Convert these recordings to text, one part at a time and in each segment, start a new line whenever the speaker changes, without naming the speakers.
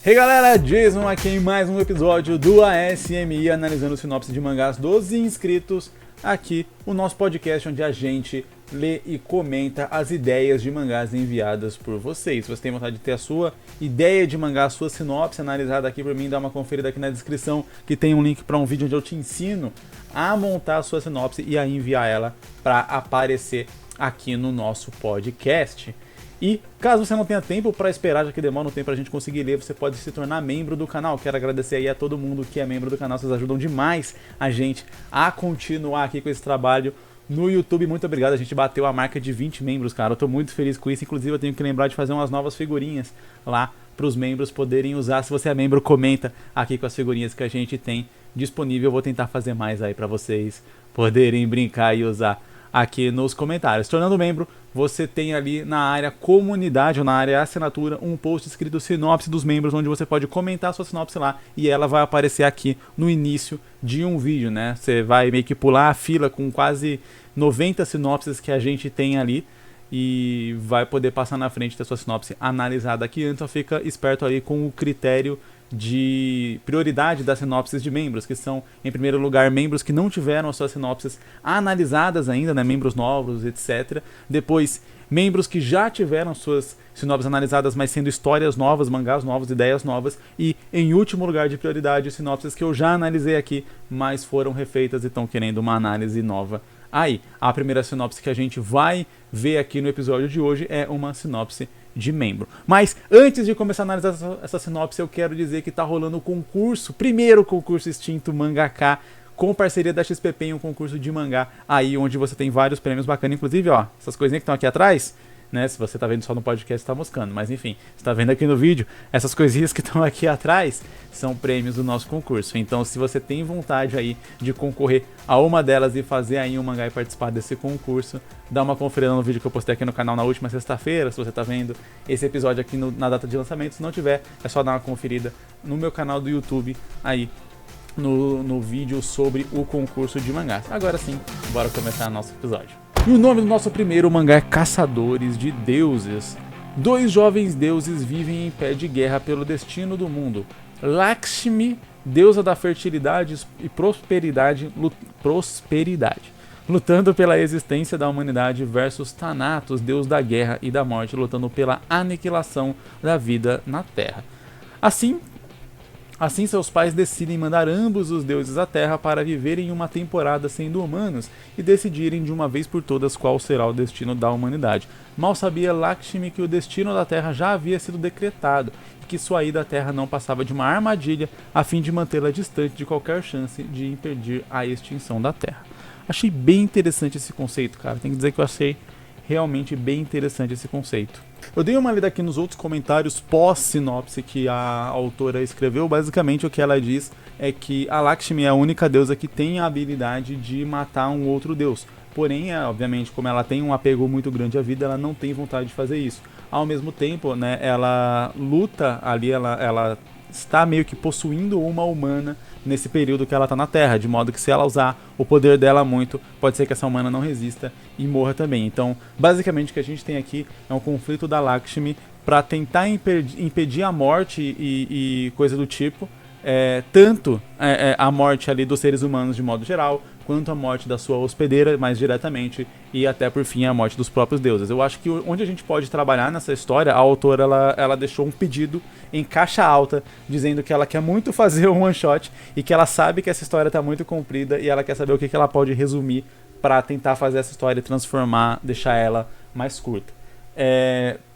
Hey galera, Jason aqui em mais um episódio do ASMI, analisando sinopse de mangás dos inscritos. Aqui, o nosso podcast onde a gente lê e comenta as ideias de mangás enviadas por vocês. Se você tem vontade de ter a sua ideia de mangá, a sua sinopse analisada aqui por mim, dá uma conferida aqui na descrição que tem um link para um vídeo onde eu te ensino a montar a sua sinopse e a enviar ela para aparecer aqui no nosso podcast. E caso você não tenha tempo para esperar, já que demora um tempo para a gente conseguir ler, você pode se tornar membro do canal. Quero agradecer aí a todo mundo que é membro do canal, vocês ajudam demais a gente a continuar aqui com esse trabalho no YouTube. Muito obrigado, a gente bateu a marca de 20 membros, cara. Eu tô muito feliz com isso, inclusive eu tenho que lembrar de fazer umas novas figurinhas lá para os membros poderem usar. Se você é membro, comenta aqui com as figurinhas que a gente tem disponível. Eu vou tentar fazer mais aí para vocês poderem brincar e usar aqui nos comentários. Tornando membro, você tem ali na área comunidade ou na área assinatura um post escrito sinopse dos membros, onde você pode comentar a sua sinopse lá e ela vai aparecer aqui no início de um vídeo, né? Você vai meio que pular a fila com quase 90 sinopses que a gente tem ali e vai poder passar na frente da sua sinopse analisada aqui. Então fica esperto ali com o critério de prioridade das sinopses de membros, que são, em primeiro lugar, membros que não tiveram as suas sinopses analisadas ainda, né, membros novos, etc. Depois, membros que já tiveram suas sinopses analisadas, mas sendo histórias novas, mangás novos, ideias novas. E, em último lugar de prioridade, sinopses que eu já analisei aqui, mas foram refeitas e estão querendo uma análise nova. Aí, a primeira sinopse que a gente vai ver aqui no episódio de hoje é uma sinopse de membro. Mas antes de começar a analisar essa sinopse, eu quero dizer que tá rolando o concurso, primeiro concurso extinto Mangaká, com parceria da XPP em um concurso de mangá, aí onde você tem vários prêmios bacanas, inclusive, ó, essas coisinhas que estão aqui atrás, né, se você tá vendo só no podcast, tá moscando, mas enfim, você tá vendo aqui no vídeo, essas coisinhas que estão aqui atrás são prêmios do nosso concurso. Então, se você tem vontade aí de concorrer a uma delas e fazer aí um mangá e participar desse concurso, dá uma conferida no vídeo que eu postei aqui no canal na última sexta-feira, se você tá vendo esse episódio aqui na data de lançamento. Se não tiver, é só dar uma conferida no meu canal do YouTube aí no vídeo sobre o concurso de mangás. Agora sim, bora começar nosso episódio. E o nome do nosso primeiro mangá é Caçadores de Deuses. Dois jovens deuses vivem em pé de guerra pelo destino do mundo. Lakshmi, deusa da fertilidade e prosperidade, lutando pela existência da humanidade, versus Thanatos, deus da guerra e da morte, lutando pela aniquilação da vida na Terra. Assim, seus pais decidem mandar ambos os deuses à Terra para viverem uma temporada sendo humanos e decidirem de uma vez por todas qual será o destino da humanidade. Mal sabia Lakshmi que o destino da Terra já havia sido decretado e que sua ida à Terra não passava de uma armadilha a fim de mantê-la distante de qualquer chance de impedir a extinção da Terra. Achei bem interessante esse conceito, cara. Tem que dizer que eu achei realmente bem interessante esse conceito. Eu dei uma lida aqui nos outros comentários pós-sinopse que a autora escreveu. Basicamente o que ela diz é que a Lakshmi é a única deusa que tem a habilidade de matar um outro deus. Porém, obviamente, como ela tem um apego muito grande à vida, ela não tem vontade de fazer isso. Ao mesmo tempo, né, ela luta ali, ela está meio que possuindo uma humana nesse período que ela está na Terra, de modo que se ela usar o poder dela muito, pode ser que essa humana não resista e morra também. Então, basicamente o que a gente tem aqui é um conflito da Lakshmi para tentar impedir a morte e coisa do tipo, tanto a morte ali dos seres humanos de modo geral, quanto a morte da sua hospedeira mais diretamente e até por fim a morte dos próprios deuses. Eu acho que onde a gente pode trabalhar nessa história, a autora ela deixou um pedido em caixa alta, dizendo que ela quer muito fazer um one shot e que ela sabe que essa história está muito comprida e ela quer saber o que ela pode resumir para tentar fazer essa história transformar, deixar ela mais curta.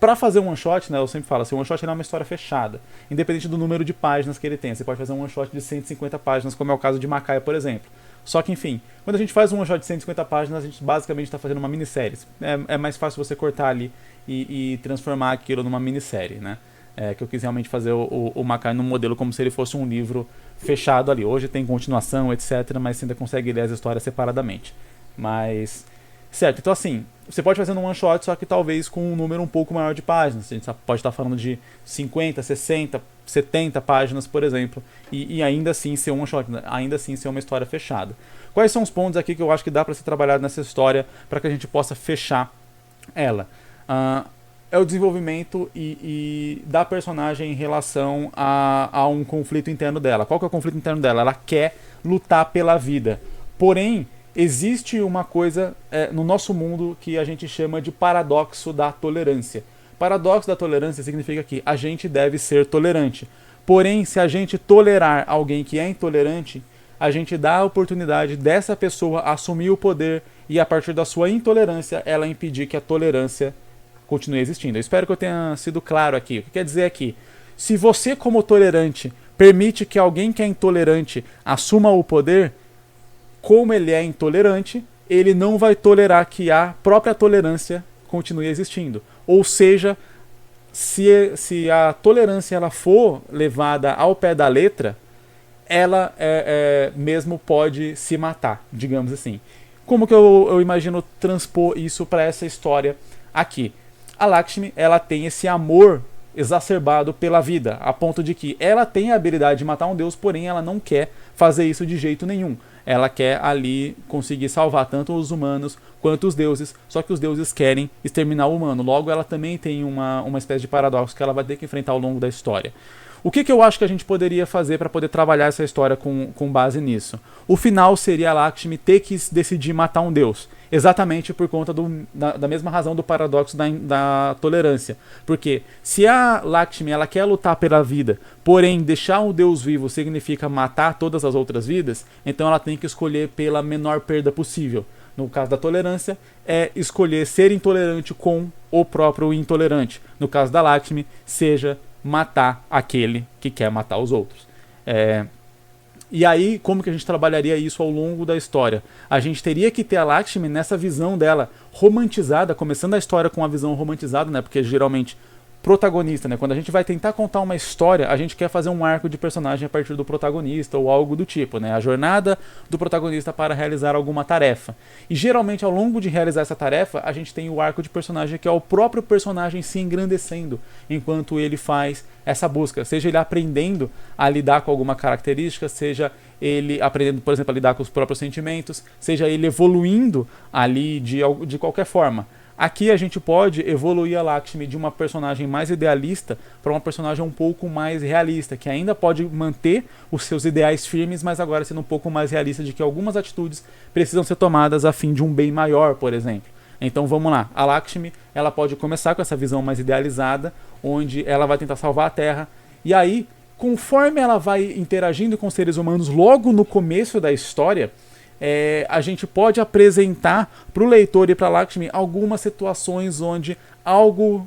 Para fazer um one shot, né, eu sempre falo assim, um one shot é uma história fechada, independente do número de páginas que ele tem. Você pode fazer um one shot de 150 páginas, como é o caso de Macaia, por exemplo. Só que, enfim, quando a gente faz um one shot de 150 páginas, a gente basicamente está fazendo uma minissérie. É mais fácil você cortar ali e transformar aquilo numa minissérie, né? Que eu quis realmente fazer o Macaia num modelo como se ele fosse um livro fechado ali. Hoje tem continuação, etc., mas você ainda consegue ler as histórias separadamente. Mas, certo, então assim, você pode fazer um one shot, só que talvez com um número um pouco maior de páginas. A gente pode estar falando de 50, 60, 70 páginas, por exemplo, e ainda assim ser um one shot, ainda assim ser uma história fechada. Quais são os pontos aqui que eu acho que dá para ser trabalhado nessa história para que a gente possa fechar ela? é o desenvolvimento da personagem em relação a um conflito interno dela. Qual que é o conflito interno dela? Ela quer lutar pela vida. Porém, existe uma coisa no nosso mundo que a gente chama de paradoxo da tolerância. Paradoxo da tolerância significa que a gente deve ser tolerante. Porém, se a gente tolerar alguém que é intolerante, a gente dá a oportunidade dessa pessoa assumir o poder e, a partir da sua intolerância, ela impedir que a tolerância continue existindo. Eu espero que eu tenha sido claro aqui. O que quer dizer aqui? Se você, como tolerante, permite que alguém que é intolerante assuma o poder, como ele é intolerante, ele não vai tolerar que a própria tolerância continue existindo. Ou seja, se a tolerância ela for levada ao pé da letra, ela mesmo pode se matar, digamos assim. Como que eu imagino transpor isso para essa história aqui? A Lakshmi, ela tem esse amor exacerbado pela vida, a ponto de que ela tem a habilidade de matar um deus, porém ela não quer fazer isso de jeito nenhum. Ela quer ali conseguir salvar tanto os humanos quanto os deuses, só que os deuses querem exterminar o humano. Logo, ela também tem uma espécie de paradoxo que ela vai ter que enfrentar ao longo da história. O que eu acho que a gente poderia fazer para poder trabalhar essa história com base nisso? O final seria a Lakshmi ter que decidir matar um deus. Exatamente por conta da mesma razão do paradoxo da tolerância. Porque se a Lakshmi ela quer lutar pela vida, porém deixar um deus vivo significa matar todas as outras vidas, então ela tem que escolher pela menor perda possível. No caso da tolerância, é escolher ser intolerante com o próprio intolerante. No caso da Lakshmi, seja matar aquele que quer matar os outros. E aí, como que a gente trabalharia isso ao longo da história? A gente teria que ter a Lakshmi nessa visão dela romantizada, começando a história com a visão romantizada, né? Porque geralmente protagonista, né? Quando a gente vai tentar contar uma história, a gente quer fazer um arco de personagem a partir do protagonista ou algo do tipo, né? A jornada do protagonista para realizar alguma tarefa. E geralmente ao longo de realizar essa tarefa, a gente tem o arco de personagem que é o próprio personagem se engrandecendo enquanto ele faz essa busca, seja ele aprendendo a lidar com alguma característica, seja ele aprendendo, por exemplo, a lidar com os próprios sentimentos, seja ele evoluindo ali de qualquer forma. Aqui a gente pode evoluir a Lakshmi de uma personagem mais idealista para uma personagem um pouco mais realista, que ainda pode manter os seus ideais firmes, mas agora sendo um pouco mais realista de que algumas atitudes precisam ser tomadas a fim de um bem maior, por exemplo. Então vamos lá, a Lakshmi ela pode começar com essa visão mais idealizada, onde ela vai tentar salvar a Terra, e aí, conforme ela vai interagindo com os seres humanos logo no começo da história, a gente pode apresentar para o leitor e para Lakshmi algumas situações onde algo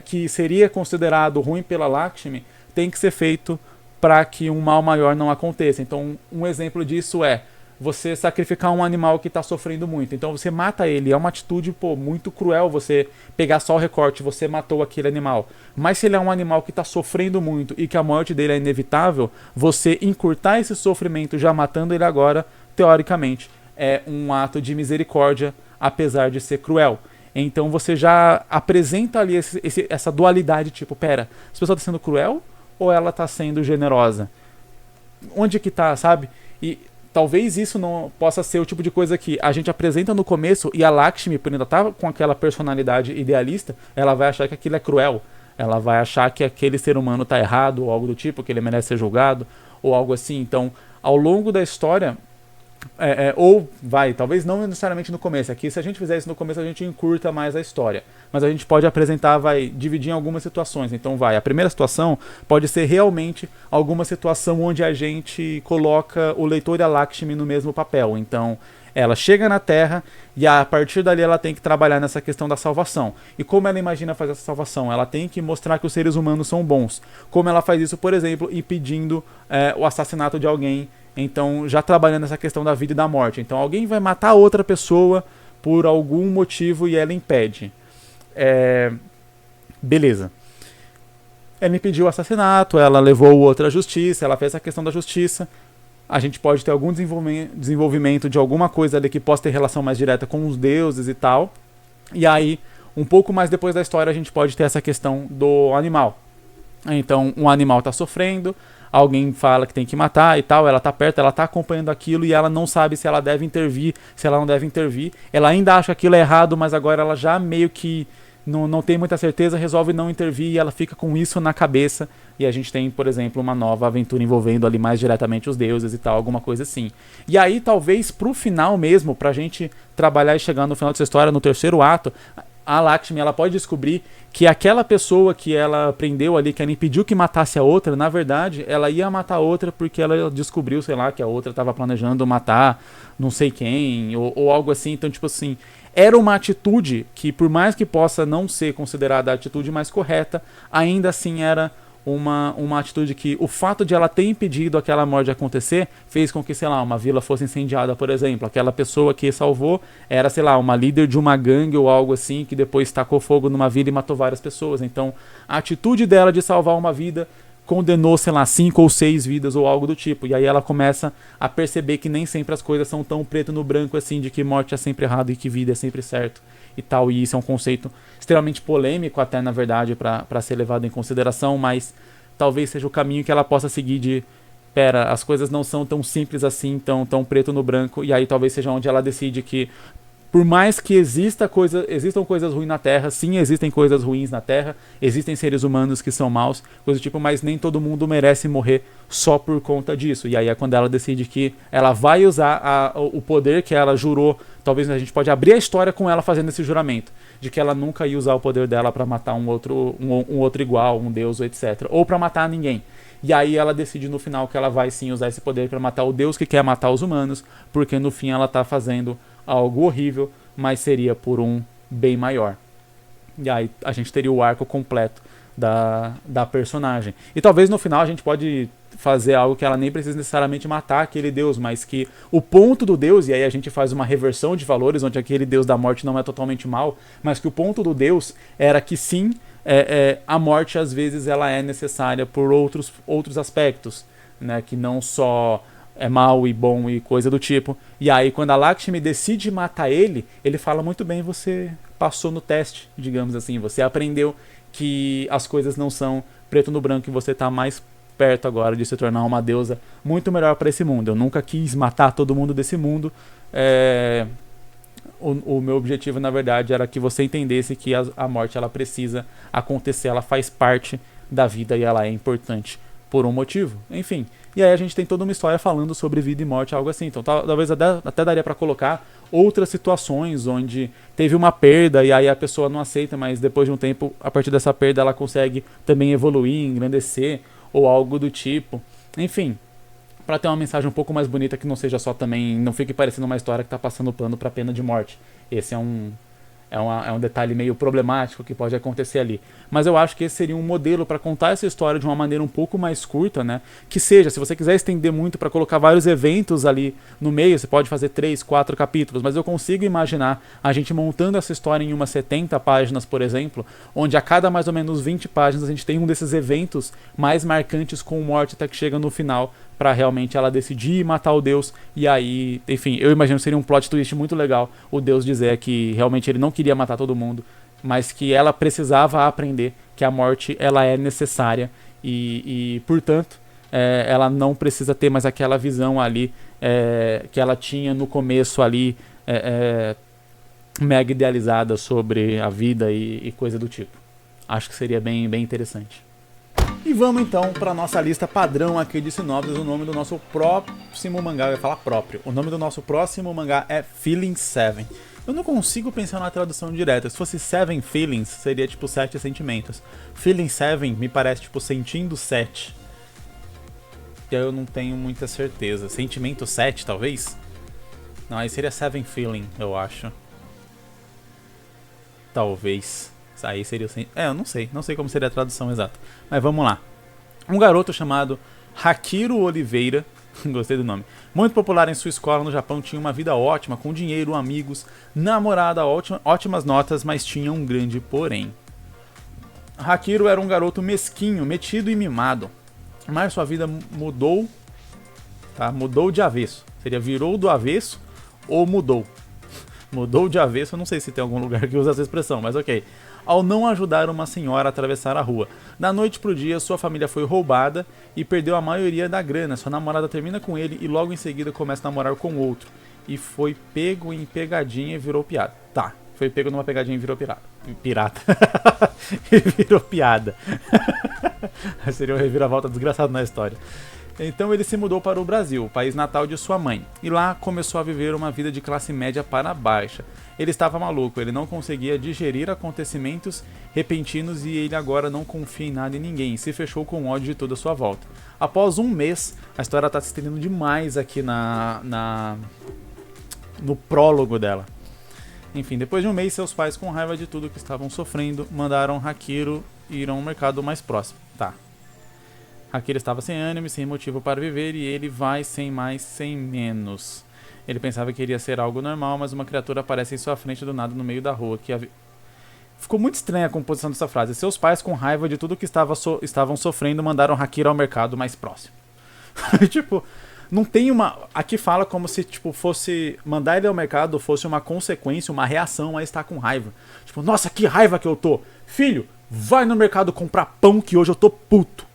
que seria considerado ruim pela Lakshmi tem que ser feito para que um mal maior não aconteça. Então, um exemplo disso é você sacrificar um animal que está sofrendo muito. Então, você mata ele. É uma atitude muito cruel você pegar só o recorte, você matou aquele animal. Mas se ele é um animal que está sofrendo muito e que a morte dele é inevitável, você encurtar esse sofrimento já matando ele agora, teoricamente, é um ato de misericórdia, apesar de ser cruel. Então você já apresenta ali essa dualidade, tipo, pera, essa pessoa está sendo cruel ou ela está sendo generosa? Onde que tá, sabe? E talvez isso não possa ser o tipo de coisa que a gente apresenta no começo e a Lakshmi, por ainda estar com aquela personalidade idealista, ela vai achar que aquilo é cruel. Ela vai achar que aquele ser humano está errado ou algo do tipo, que ele merece ser julgado ou algo assim. Então, ao longo da história, talvez não necessariamente no começo. Aqui, se a gente fizer isso no começo, a gente encurta mais a história. Mas a gente pode apresentar, dividir em algumas situações. Então, a primeira situação pode ser realmente alguma situação onde a gente coloca o leitor e a Lakshmi no mesmo papel. Então, ela chega na Terra e a partir dali ela tem que trabalhar nessa questão da salvação. E como ela imagina fazer essa salvação? Ela tem que mostrar que os seres humanos são bons. Como ela faz isso, por exemplo, impedindo o assassinato de alguém. Então, já trabalhando essa questão da vida e da morte. Então, alguém vai matar outra pessoa por algum motivo e ela impede. Beleza. Ela impediu o assassinato, ela levou o outro à justiça, ela fez a questão da justiça. A gente pode ter algum desenvolvimento de alguma coisa ali que possa ter relação mais direta com os deuses e tal. E aí, um pouco mais depois da história, a gente pode ter essa questão do animal. Então, um animal está sofrendo, alguém fala que tem que matar e tal, ela tá perto, ela tá acompanhando aquilo e ela não sabe se ela deve intervir, se ela não deve intervir. Ela ainda acha que aquilo é errado, mas agora ela já meio que não tem muita certeza, resolve não intervir e ela fica com isso na cabeça. E a gente tem, por exemplo, uma nova aventura envolvendo ali mais diretamente os deuses e tal, alguma coisa assim. E aí, talvez pro final mesmo, pra gente trabalhar e chegar no final dessa história, no terceiro ato, a Lakshmi, ela pode descobrir que aquela pessoa que ela prendeu ali, que ela impediu que matasse a outra, na verdade, ela ia matar a outra porque ela descobriu, sei lá, que a outra estava planejando matar não sei quem, ou algo assim. Então, tipo assim, era uma atitude que, por mais que possa não ser considerada a atitude mais correta, ainda assim era uma atitude que o fato de ela ter impedido aquela morte de acontecer fez com que, sei lá, uma vila fosse incendiada, por exemplo. Aquela pessoa que salvou era, sei lá, uma líder de uma gangue ou algo assim, que depois tacou fogo numa vila e matou várias pessoas. Então, a atitude dela de salvar uma vida condenou, sei lá, 5 ou 6 vidas ou algo do tipo. E aí ela começa a perceber que nem sempre as coisas são tão preto no branco assim, de que morte é sempre errado e que vida é sempre certo e tal. E isso é um conceito extremamente polêmico até, na verdade, para ser levado em consideração, mas talvez seja o caminho que ela possa seguir de pera, as coisas não são tão simples assim, tão preto no branco, e aí talvez seja onde ela decide que por mais que existam coisas ruins na Terra, sim, existem coisas ruins na Terra, existem seres humanos que são maus, coisa do tipo, mas nem todo mundo merece morrer só por conta disso. E aí é quando ela decide que ela vai usar o poder que ela jurou. Talvez a gente pode abrir a história com ela fazendo esse juramento, de que ela nunca ia usar o poder dela para matar um outro igual, um deus, etc. Ou para matar ninguém. E aí ela decide no final que ela vai sim usar esse poder para matar o deus que quer matar os humanos, porque no fim ela tá fazendo algo horrível, mas seria por um bem maior. E aí a gente teria o arco completo da personagem. E talvez no final a gente pode fazer algo que ela nem precisa necessariamente matar aquele deus, mas que o ponto do deus, e aí a gente faz uma reversão de valores, onde aquele deus da morte não é totalmente mal, mas que o ponto do deus era que sim, a morte às vezes ela é necessária por outros aspectos, né, que não só é mal e bom e coisa do tipo. E aí quando a Lakshmi decide matar ele, ele fala muito bem, você passou no teste, digamos assim, você aprendeu que as coisas não são preto no branco e você está mais perto agora de se tornar uma deusa muito melhor para esse mundo. Eu nunca quis matar todo mundo desse mundo. O meu objetivo, na verdade, era que você entendesse que a morte ela precisa acontecer, ela faz parte da vida e ela é importante por um motivo. Enfim, e aí a gente tem toda uma história falando sobre vida e morte, algo assim. Então talvez até daria para colocar outras situações onde teve uma perda e aí a pessoa não aceita, mas depois de um tempo, a partir dessa perda, ela consegue também evoluir, engrandecer ou algo do tipo. Enfim, para ter uma mensagem um pouco mais bonita que não seja só também, não fique parecendo uma história que tá passando pano para pena de morte. Esse é um detalhe meio problemático que pode acontecer ali. Mas eu acho que esse seria um modelo para contar essa história de uma maneira um pouco mais curta, né? Que seja, se você quiser estender muito para colocar vários eventos ali no meio, você pode fazer 3, 4 capítulos, mas eu consigo imaginar a gente montando essa história em umas 70 páginas, por exemplo, onde a cada mais ou menos 20 páginas a gente tem um desses eventos mais marcantes com morte até que chega no final, para realmente ela decidir matar o deus. E aí, enfim, eu imagino que seria um plot twist muito legal o deus dizer que realmente ele não queria matar todo mundo, mas que ela precisava aprender que a morte ela é necessária e portanto, ela não precisa ter mais aquela visão ali que ela tinha no começo ali, mega idealizada sobre a vida e coisa do tipo. Acho que seria bem, bem interessante. E vamos então para nossa lista padrão aqui de sinopses. O nome do nosso próximo mangá, eu ia falar próprio. O nome do nosso próximo mangá é Feeling 7. Eu não consigo pensar na tradução direta. Se fosse Seven Feelings, seria tipo 7 sentimentos. Feeling 7 me parece tipo sentindo 7. E eu não tenho muita certeza. Sentimento 7, talvez? Não, aí seria Seven Feeling, eu acho. Talvez. Aí seria eu não sei como seria a tradução exata. Mas vamos lá. Um garoto chamado Hakiro Oliveira, gostei do nome, muito popular em sua escola no Japão, tinha uma vida ótima, com dinheiro, amigos, namorada, ótimas notas, mas tinha um grande porém. Hakiro era um garoto mesquinho, metido e mimado, mas sua vida mudou, tá? Mudou de avesso. Seria virou do avesso ou mudou. Mudou de avesso, eu não sei se tem algum lugar que usa essa expressão, mas ok. Ao não ajudar uma senhora a atravessar a rua. Da noite pro dia, sua família foi roubada e perdeu a maioria da grana. Sua namorada termina com ele e logo em seguida começa a namorar com outro. E foi pego em pegadinha e virou piada. Tá, Foi pego numa pegadinha e virou pirata. E virou piada. Seria um reviravolta desgraçado na história. Então ele se mudou para o Brasil, o país natal de sua mãe, e lá começou a viver uma vida de classe média para baixa. Ele estava maluco, ele não conseguia digerir acontecimentos repentinos e ele agora não confia em nada e ninguém, se fechou com ódio de toda a sua volta. Após um mês, a história está se estendendo demais aqui no prólogo dela. Enfim, depois de um mês, seus pais, com raiva de tudo que estavam sofrendo, mandaram Hakiro ir a um mercado mais próximo. Tá. Hakiro estava sem ânimo e sem motivo para viver e ele vai sem mais, sem menos. Ele pensava que iria ser algo normal, mas uma criatura aparece em sua frente do nada no meio da rua. Ficou muito estranha a composição dessa frase. Seus pais, com raiva de tudo que estavam sofrendo, mandaram Hakiro ao mercado mais próximo. Tipo, não tem uma... Aqui fala como se tipo, fosse... Mandar ele ao mercado fosse uma consequência, uma reação a estar com raiva. Tipo, nossa, que raiva que eu tô. Filho, vai no mercado comprar pão que hoje eu tô puto.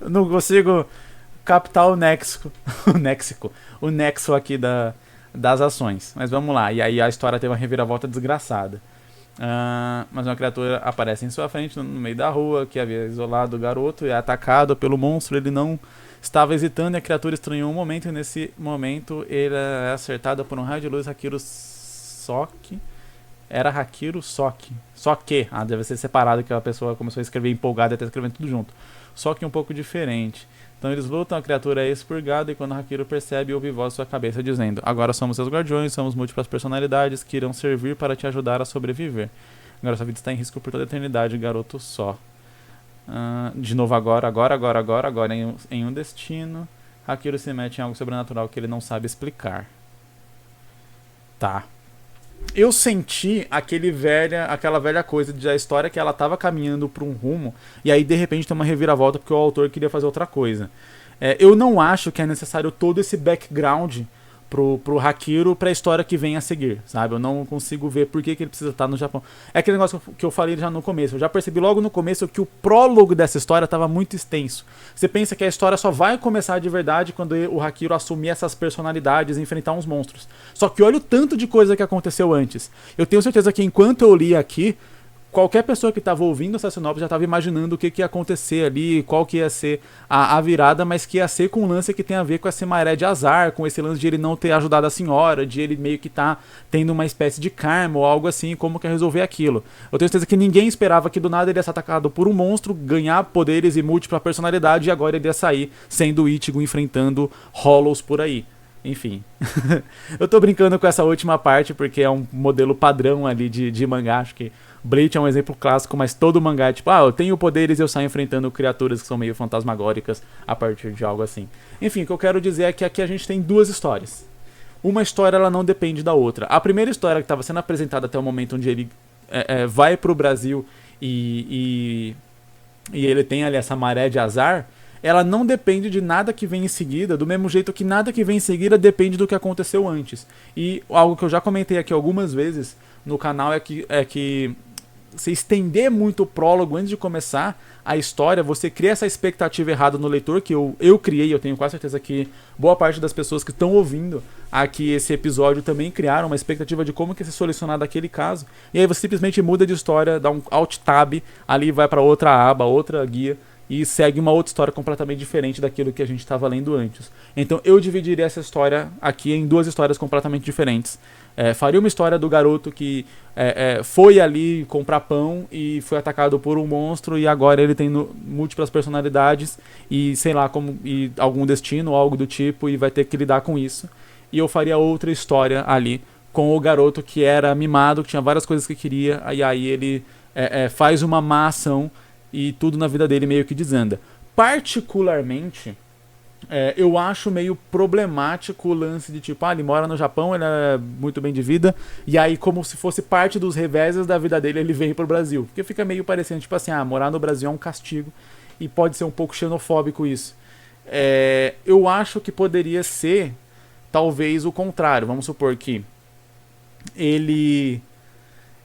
Não consigo captar o nexo aqui das ações. Mas vamos lá. E aí a história teve uma reviravolta desgraçada. Mas uma criatura aparece em sua frente no meio da rua, que havia isolado o garoto e é atacado pelo monstro. Ele não estava hesitando e a criatura estranhou um momento. E nesse momento ele é acertado por um raio de luz. Hakiro Soki. Era Hakiro Soki. Soke. Deve ser separado, que a pessoa começou a escrever empolgada e até escrevendo tudo junto. Só que um pouco diferente. Então eles lutam, a criatura é expurgada e quando Hakiro percebe, ouve voz em sua cabeça dizendo: agora somos seus guardiões, somos múltiplas personalidades que irão servir para te ajudar a sobreviver. Agora sua vida está em risco por toda a eternidade, garoto só. De novo agora, em um destino, Hakiro se mete em algo sobrenatural que ele não sabe explicar. Tá. Eu senti aquela velha coisa da história que ela tava caminhando para um rumo e aí de repente tem uma reviravolta porque o autor queria fazer outra coisa. Eu não acho que é necessário todo esse background pro Hakiro pra história que vem a seguir, sabe? Eu não consigo ver por que ele precisa estar no Japão. É aquele negócio que eu falei já no começo. Eu já percebi logo no começo que o prólogo dessa história estava muito extenso. Você pensa que a história só vai começar de verdade quando o Hakiro assumir essas personalidades e enfrentar uns monstros. Só que olha o tanto de coisa que aconteceu antes. Eu tenho certeza que enquanto eu li aqui, qualquer pessoa que estava ouvindo essa sinopse já estava imaginando o que ia acontecer ali, qual que ia ser a virada, mas que ia ser com um lance que tem a ver com essa maré de azar, com esse lance de ele não ter ajudado a senhora, de ele meio que tá tendo uma espécie de karma ou algo assim, como que é resolver aquilo. Eu tenho certeza que ninguém esperava que do nada ele ia ser atacado por um monstro, ganhar poderes e múltipla personalidade, e agora ele ia sair sendo o Ichigo enfrentando Hollows por aí. Enfim, eu tô brincando com essa última parte porque é um modelo padrão ali de mangá. Acho que Bleach é um exemplo clássico, mas todo mangá é tipo, eu tenho poderes e eu saio enfrentando criaturas que são meio fantasmagóricas a partir de algo assim. Enfim, o que eu quero dizer é que aqui a gente tem duas histórias. Uma história ela não depende da outra. A primeira história que estava sendo apresentada até o momento onde ele vai pro Brasil e ele tem ali essa maré de azar, ela não depende de nada que vem em seguida, do mesmo jeito que nada que vem em seguida depende do que aconteceu antes. E algo que eu já comentei aqui algumas vezes no canal é que se estender muito o prólogo antes de começar a história, você cria essa expectativa errada no leitor, que eu criei, eu tenho quase certeza que boa parte das pessoas que estão ouvindo aqui esse episódio também criaram uma expectativa de como que ia ser solucionado aquele caso, e aí você simplesmente muda de história, dá um alt tab, ali vai para outra aba, outra guia, e segue uma outra história completamente diferente daquilo que a gente estava lendo antes. Então eu dividiria essa história aqui em duas histórias completamente diferentes. Faria uma história do garoto que foi ali comprar pão e foi atacado por um monstro e agora ele tem múltiplas personalidades e sei lá, e algum destino ou algo do tipo e vai ter que lidar com isso. E eu faria outra história ali com o garoto que era mimado, que tinha várias coisas que queria, e aí ele faz uma má ação e tudo na vida dele meio que desanda. Particularmente, eu acho meio problemático o lance de tipo, ele mora no Japão, ele é muito bem de vida, e aí como se fosse parte dos reveses da vida dele, ele vem pro Brasil. Porque fica meio parecendo, tipo assim, morar no Brasil é um castigo, e pode ser um pouco xenofóbico isso. Eu acho que poderia ser, talvez, o contrário. Vamos supor que ele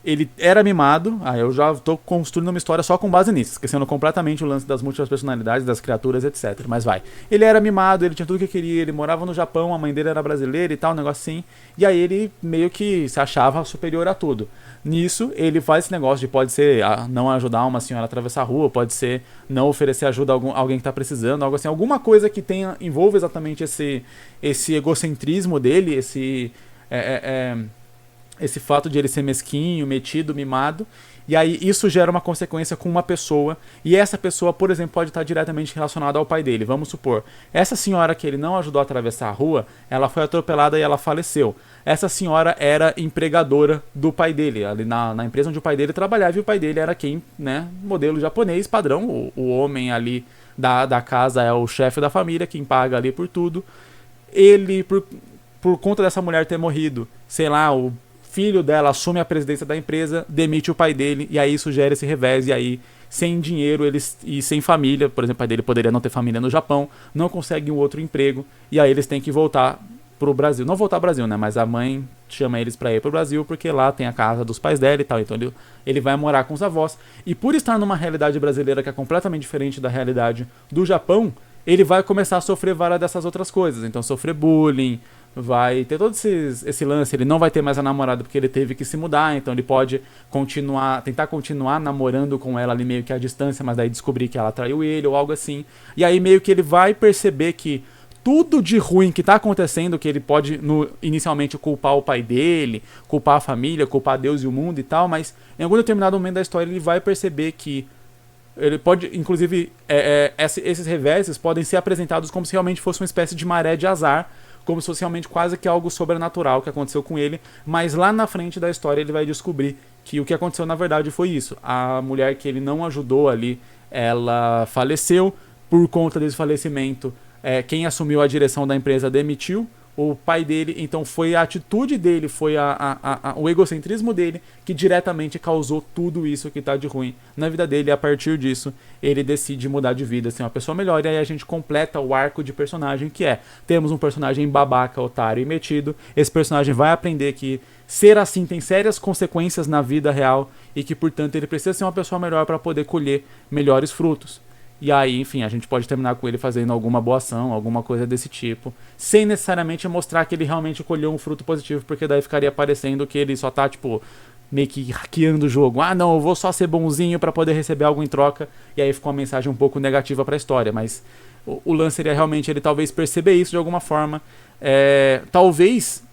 ele era mimado, eu já tô construindo uma história só com base nisso, esquecendo completamente o lance das múltiplas personalidades, das criaturas, etc. Mas vai. Ele era mimado, ele tinha tudo que queria, ele morava no Japão, a mãe dele era brasileira e tal, um negócio assim. E aí ele meio que se achava superior a tudo. Nisso, ele faz esse negócio de pode ser não ajudar uma senhora a atravessar a rua, pode ser não oferecer ajuda a alguém que tá precisando, algo assim. Alguma coisa que envolva exatamente esse egocentrismo dele, esse fato de ele ser mesquinho, metido, mimado, e aí isso gera uma consequência com uma pessoa, e essa pessoa, por exemplo, pode estar diretamente relacionada ao pai dele. Vamos supor, essa senhora que ele não ajudou a atravessar a rua, ela foi atropelada e ela faleceu. Essa senhora era empregadora do pai dele, ali na empresa onde o pai dele trabalhava, e o pai dele era quem, né, modelo japonês, padrão, o homem ali da casa é o chefe da família, quem paga ali por tudo. Ele, por conta dessa mulher ter morrido, sei lá, o filho dela assume a presidência da empresa, demite o pai dele, e aí isso gera esse revés, e aí sem dinheiro e sem família, por exemplo, o pai dele poderia não ter família no Japão, não consegue um outro emprego, e aí eles têm que voltar pro Brasil. Não voltar ao Brasil, né, mas a mãe chama eles pra ir pro Brasil, porque lá tem a casa dos pais dela e tal, então ele vai morar com os avós, e por estar numa realidade brasileira que é completamente diferente da realidade do Japão, ele vai começar a sofrer várias dessas outras coisas, então sofrer bullying, vai ter todo esse lance, ele não vai ter mais a namorada porque ele teve que se mudar, então ele pode tentar continuar namorando com ela ali meio que à distância, mas daí descobrir que ela traiu ele ou algo assim. E aí meio que ele vai perceber que tudo de ruim que tá acontecendo, que ele pode inicialmente culpar o pai dele, culpar a família, culpar Deus e o mundo e tal, mas em algum determinado momento da história ele vai perceber que ele pode, inclusive, esses reveses podem ser apresentados como se realmente fosse uma espécie de maré de azar, como se fosse realmente quase que algo sobrenatural que aconteceu com ele, mas lá na frente da história ele vai descobrir que o que aconteceu na verdade foi isso. A mulher que ele não ajudou ali, ela faleceu. Por conta desse falecimento, quem assumiu a direção da empresa demitiu o pai dele, então foi a atitude dele, foi o egocentrismo dele que diretamente causou tudo isso que tá de ruim na vida dele, e a partir disso ele decide mudar de vida, ser uma pessoa melhor, e aí a gente completa o arco de personagem que temos um personagem babaca, otário e metido, esse personagem vai aprender que ser assim tem sérias consequências na vida real, e que portanto ele precisa ser uma pessoa melhor para poder colher melhores frutos. E aí, enfim, a gente pode terminar com ele fazendo alguma boa ação, alguma coisa desse tipo, sem necessariamente mostrar que ele realmente colheu um fruto positivo, porque daí ficaria parecendo que ele só tá, tipo, meio que hackeando o jogo. Não, eu vou só ser bonzinho pra poder receber algo em troca, e aí ficou uma mensagem um pouco negativa pra história, mas o lance seria realmente ele talvez perceber isso de alguma forma, talvez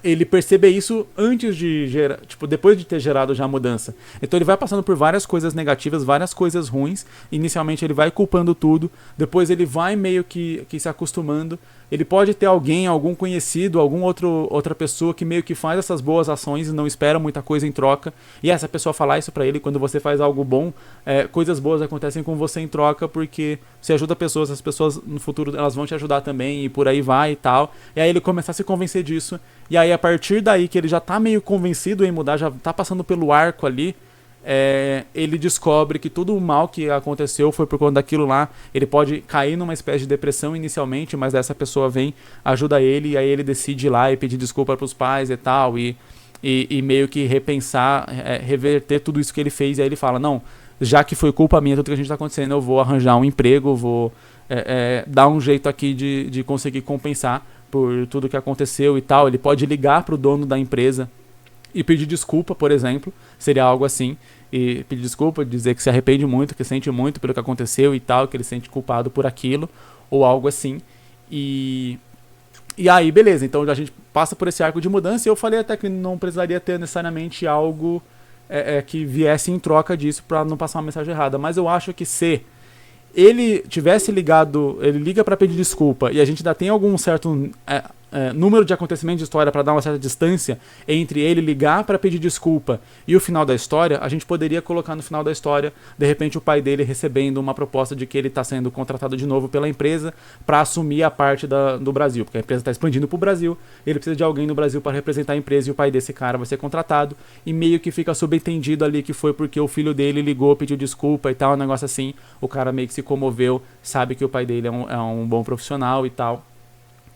ele percebe isso antes de gerar, tipo, depois de ter gerado já a mudança. Então ele vai passando por várias coisas negativas, várias coisas ruins. Inicialmente ele vai culpando tudo, depois ele vai meio que se acostumando. Ele pode ter algum conhecido, outra pessoa que meio que faz essas boas ações e não espera muita coisa em troca. E essa pessoa falar isso pra ele, quando você faz algo bom, coisas boas acontecem com você em troca, porque você ajuda pessoas, as pessoas no futuro elas vão te ajudar também, e por aí vai e tal. E aí ele começa a se convencer disso, e aí a partir daí que ele já tá meio convencido em mudar, já tá passando pelo arco ali, ele descobre que tudo o mal que aconteceu foi por conta daquilo lá. Ele pode cair numa espécie de depressão inicialmente, mas essa pessoa vem, ajuda ele, e aí ele decide ir lá e pedir desculpa pros pais e tal, e meio que repensar, reverter tudo isso que ele fez. E aí ele fala, não, já que foi culpa minha tudo que a gente tá acontecendo, eu vou arranjar um emprego, vou dar um jeito aqui de conseguir compensar por tudo que aconteceu e tal. Ele pode ligar pro dono da empresa e pedir desculpa, por exemplo, seria algo assim, e pedir desculpa, dizer que se arrepende muito, que sente muito pelo que aconteceu e tal, que ele se sente culpado por aquilo, ou algo assim, e aí beleza, então a gente passa por esse arco de mudança, e eu falei até que não precisaria ter necessariamente algo que viesse em troca disso para não passar uma mensagem errada, mas eu acho que se ele tivesse ligado, ele liga para pedir desculpa, e a gente ainda tem algum certo número de acontecimentos de história para dar uma certa distância entre ele ligar para pedir desculpa e o final da história, a gente poderia colocar no final da história, de repente, o pai dele recebendo uma proposta de que ele está sendo contratado de novo pela empresa para assumir a parte do Brasil, porque a empresa está expandindo para o Brasil, ele precisa de alguém no Brasil para representar a empresa, e o pai desse cara vai ser contratado, e meio que fica subentendido ali que foi porque o filho dele ligou, pediu desculpa e tal, um negócio assim, o cara meio que se comoveu, sabe que o pai dele é um bom profissional e tal,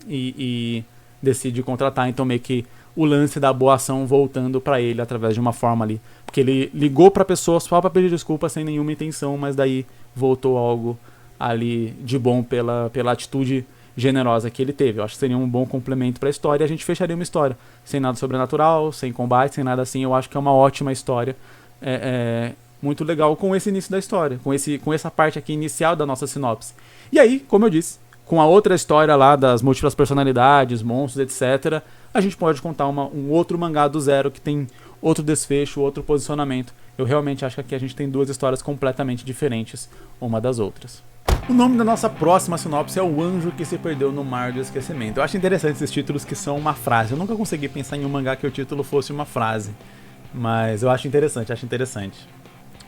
e decide contratar. Então meio que o lance da boa ação voltando pra ele através de uma forma ali. Porque ele ligou pra pessoa só pra pedir desculpa sem nenhuma intenção, mas daí voltou algo ali de bom pela atitude generosa que ele teve. Eu acho que seria um bom complemento pra história e a gente fecharia uma história sem nada sobrenatural, sem combate, sem nada assim. Eu acho que é uma ótima história. Muito legal com esse início da história, com essa parte aqui inicial da nossa sinopse. E aí, como eu disse, com a outra história lá das múltiplas personalidades, monstros, etc., a gente pode contar um outro mangá do zero que tem outro desfecho, outro posicionamento. Eu realmente acho que aqui a gente tem duas histórias completamente diferentes uma das outras. O nome da nossa próxima sinopse é O Anjo que se Perdeu no Mar do Esquecimento. Eu acho interessante esses títulos que são uma frase. Eu nunca consegui pensar em um mangá que o título fosse uma frase, mas eu acho interessante,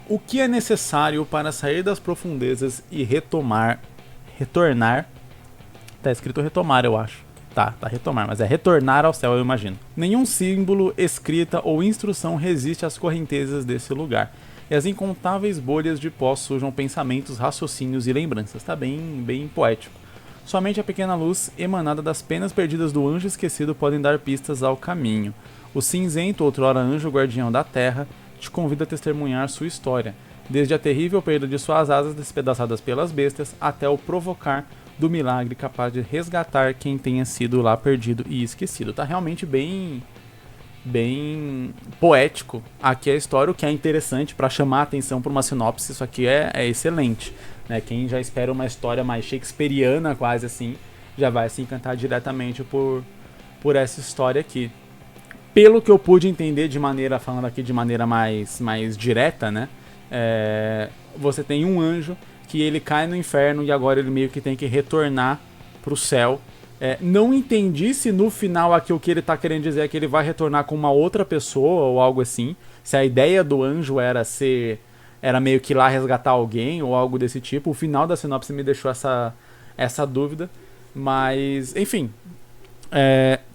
O que é necessário para sair das profundezas e retornar? Tá escrito retomar, eu acho. Tá retomar, mas é retornar ao céu, eu imagino. Nenhum símbolo, escrita ou instrução resiste às correntezas desse lugar. E as incontáveis bolhas de pó sujam pensamentos, raciocínios e lembranças. Tá bem poético. Somente a pequena luz emanada das penas perdidas do anjo esquecido podem dar pistas ao caminho. O cinzento, outrora anjo guardião da terra, te convida a testemunhar sua história, desde a terrível perda de suas asas despedaçadas pelas bestas até o provocar do milagre capaz de resgatar quem tenha sido lá perdido e esquecido. Tá realmente bem poético aqui a história, o que é interessante para chamar a atenção para uma sinopse. Isso aqui é excelente, né? Quem já espera uma história mais shakespeariana, quase assim, já vai se encantar diretamente por essa história aqui. Pelo que eu pude entender falando aqui de maneira mais direta, né? Você tem um anjo que ele cai no inferno e agora ele meio que tem que retornar pro céu. Não entendi se no final aqui o que ele tá querendo dizer é que ele vai retornar com uma outra pessoa ou algo assim. Se a ideia do anjo era meio que ir lá resgatar alguém ou algo desse tipo. O final da sinopse me deixou essa dúvida. Mas, enfim.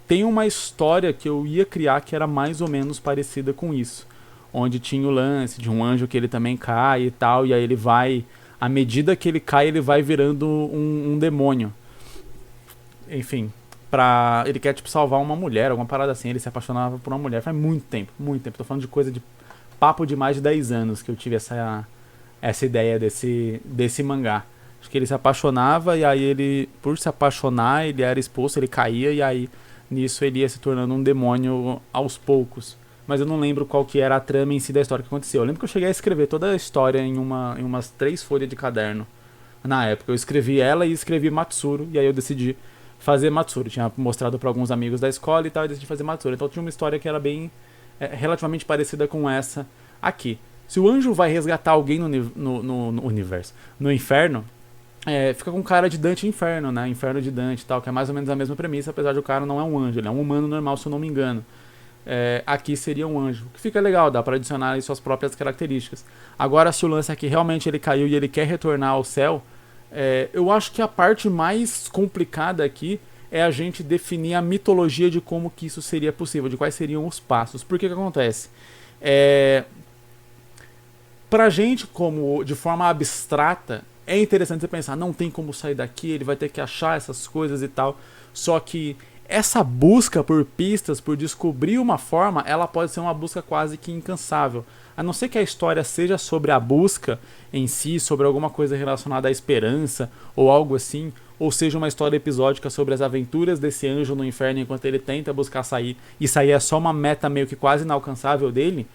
Tem uma história que eu ia criar que era mais ou menos parecida com isso. Onde tinha o lance de um anjo que ele também cai e tal. E aí ele vai... À medida que ele cai, ele vai virando um demônio. Enfim, ele quer tipo salvar uma mulher, alguma parada assim. Ele se apaixonava por uma mulher faz muito tempo. Tô falando de coisa de papo de mais de 10 anos que eu tive essa ideia desse mangá. Acho que ele se apaixonava e aí ele, por se apaixonar, ele era expulso, ele caía e aí nisso ele ia se tornando um demônio aos poucos. Mas eu não lembro qual que era a trama em si da história que aconteceu. Eu lembro que eu cheguei a escrever toda a história em umas 3 folhas de caderno. Na época eu escrevi ela e escrevi Matsuru, e aí eu decidi fazer Matsuru. Tinha mostrado para alguns amigos da escola e tal, e decidi fazer Matsuru. Então tinha uma história que era relativamente parecida com essa aqui. Se o anjo vai resgatar alguém no universo, no inferno, fica com cara de Dante Inferno, né? Inferno de Dante e tal, que é mais ou menos a mesma premissa, apesar de o cara não é um anjo, ele é um humano normal, se eu não me engano. Aqui seria um anjo, que fica legal, dá para adicionar aí suas próprias características. Agora, se o lance aqui realmente ele caiu e ele quer retornar ao céu, eu acho que a parte mais complicada aqui é a gente definir a mitologia de como que isso seria possível, de quais seriam os passos. Por que acontece? Pra gente, como de forma abstrata, é interessante você pensar, não tem como sair daqui, ele vai ter que achar essas coisas e tal. Só que essa busca por pistas, por descobrir uma forma, ela pode ser uma busca quase que incansável. A não ser que a história seja sobre a busca em si, sobre alguma coisa relacionada à esperança ou algo assim, ou seja uma história episódica sobre as aventuras desse anjo no inferno enquanto ele tenta buscar sair, e sair é só uma meta meio que quase inalcançável dele,